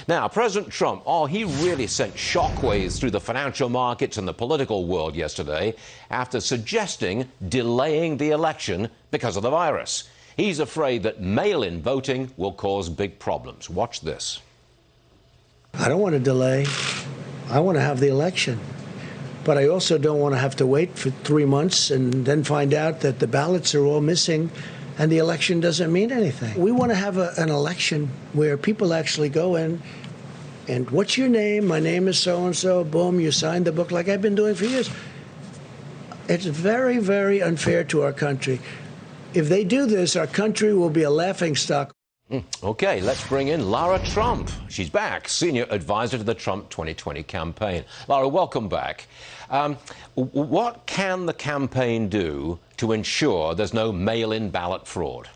Now, President Trump, he really sent shockwaves through the financial markets and the political world yesterday after suggesting delaying the election because of the virus. He's afraid that mail-in voting will cause big problems. Watch this. I don't want to delay. I want to have the election. But I also don't want to have to wait for 3 months and then find out that the ballots are all missing and the election doesn't mean anything. We want to have an election where people actually go in and what's your name? My name is so-and-so. Boom, you sign the book like I've been doing for years. It's very, very unfair to our country. If they do this, our country will be a laughingstock. Okay, let's bring in Lara Trump. She's back, senior advisor to the Trump 2020 campaign. Lara, welcome back. What can the campaign do to ensure there's no mail-in ballot fraud?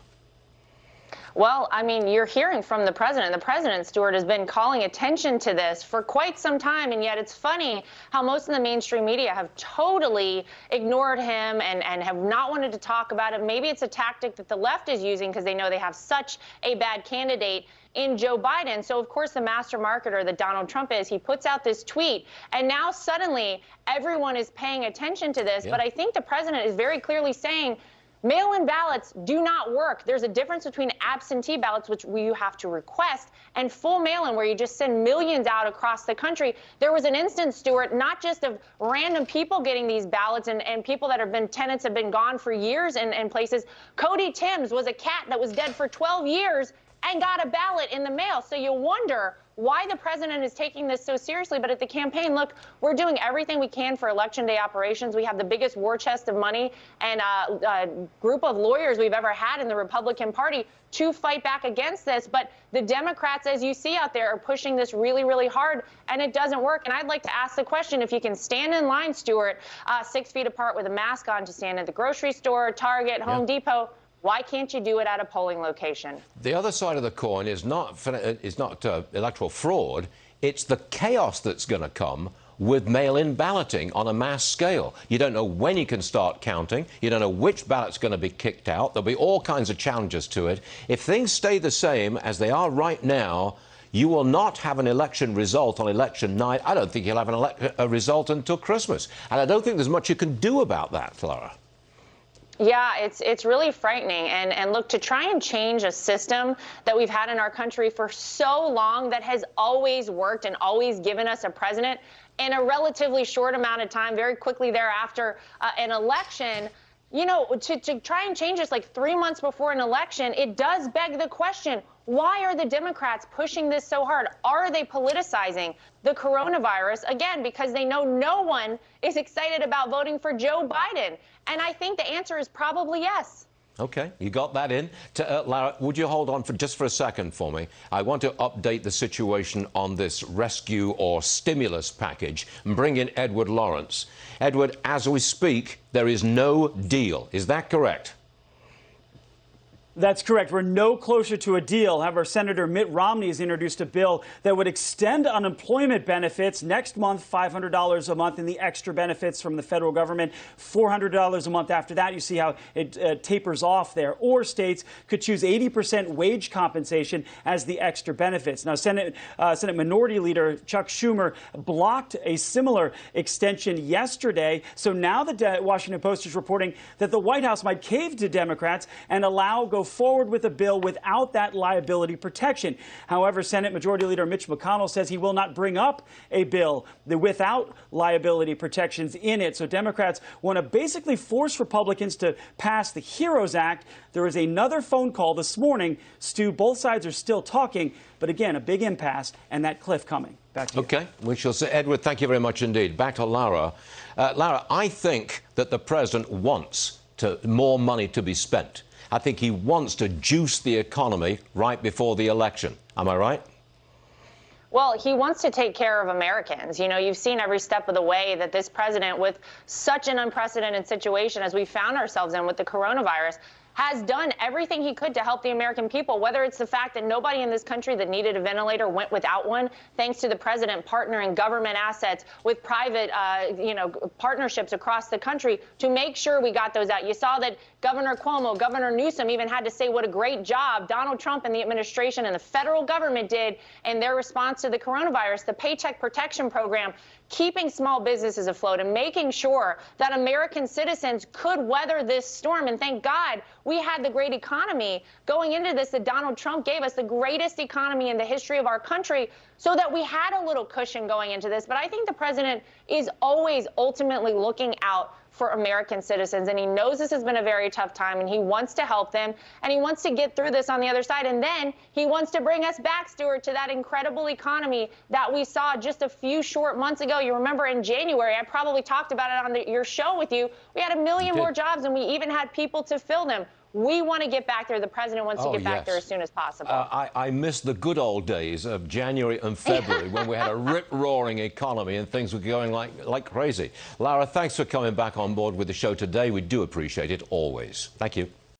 Well, I mean, you're hearing from the president. The president, Stuart, has been calling attention to this for quite some time, and yet it's funny how most of the mainstream media have totally ignored him and have not wanted to talk about it. Maybe it's a tactic that the left is using because they know they have such a bad candidate in Joe Biden. So, of course, the master marketer that Donald Trump is, he puts out this tweet, and now suddenly everyone is paying attention to this. Yeah. But I think the president is very clearly saying, mail-in ballots do not work. There's a difference between absentee ballots, which you have to request, and full mail-in, where you just send millions out across the country. There was an instance, Stuart, not just of random people getting these ballots and people that have been tenants have been gone for years in places. Cody Timms was a cat that was dead for 12 years and got a ballot in the mail. So you wonder why the president is taking this so seriously. But at the campaign, look, we're doing everything we can for Election Day operations. We have the biggest war chest of money and a group of lawyers we've ever had in the Republican Party to fight back against this. But the Democrats, as you see out there, are pushing this really, really hard, and it doesn't work. And I'd like to ask the question, if you can stand in line, Stuart, 6 feet apart with a mask on to stand at the grocery store, Target, Home Depot, why can't you do it at a polling location? The other side of the coin is not electoral fraud. It's the chaos that's going to come with mail-in balloting on a mass scale. You don't know when you can start counting. You don't know which ballot's going to be kicked out. There'll be all kinds of challenges to it. If things stay the same as they are right now, you will not have an election result on election night. I don't think you'll have a result until Christmas. And I don't think there's much you can do about that, Lara. Yeah, it's really frightening. And look, to try and change a system that we've had in our country for so long that has always worked and always given us a president in a relatively short amount of time, very quickly thereafter an election, you know, to try and change this like 3 months before an election, it does beg the question, why are the Democrats pushing this so hard? Are they politicizing the coronavirus? Again, because they know no one is excited about voting for Joe Biden. And I think the answer is probably yes. Okay, you got that in. Lara, would you hold on for just a second for me? I want to update the situation on this rescue or stimulus package and bring in Edward Lawrence. Edward, as we speak, there is no deal. Is that correct? That's correct. We're no closer to a deal. However, Senator Mitt Romney has introduced a bill that would extend unemployment benefits next month, $500 a month, and the extra benefits from the federal government, $400 a month after that. You see how it tapers off there. Or states could choose 80% wage compensation as the extra benefits. Now, Senate Minority Leader Chuck Schumer blocked a similar extension yesterday. So now the Washington Post is reporting that the White House might cave to Democrats and go forward with a bill without that liability protection. However, Senate Majority Leader Mitch McConnell says he will not bring up a bill without liability protections in it. So Democrats want to basically force Republicans to pass the HEROES Act. There is another phone call this morning. Stu, both sides are still talking, but again, a big impasse and that cliff coming. Back to you. Okay, we shall see. Edward, thank you very much indeed. Back to Lara. Lara, I think that the president wants more money to be spent. I think he wants to juice the economy right before the election. Am I right? Well, he wants to take care of Americans. You know, you've seen every step of the way that this president, with such an unprecedented situation as we found ourselves in with the coronavirus, has done everything he could to help the American people, whether it's the fact that nobody in this country that needed a ventilator went without one, thanks to the president partnering government assets with private, partnerships across the country to make sure we got those out. You saw that Governor Cuomo, Governor Newsom even had to say what a great job Donald Trump and the administration and the federal government did in their response to the coronavirus, the Paycheck Protection Program, keeping small businesses afloat and making sure that American citizens could weather this storm. And thank God we had the great economy going into this that Donald Trump gave us, the greatest economy in the history of our country, so that we had a little cushion going into this. But I think the president is always ultimately looking out for American citizens, and he knows this has been a very tough time, and he wants to help them, and he wants to get through this on the other side. And then he wants to bring us back, Stuart, to that incredible economy that we saw just a few short months ago. You remember in January, I probably talked about it on your show with you. We had 1 million more jobs, and we even had people to fill them. We want to get back there. The president wants to get back there as soon as possible. I miss the good old days of January and February when we had a rip-roaring economy and things were going like crazy. Lara, thanks for coming back on board with the show today. We do appreciate it always. Thank you.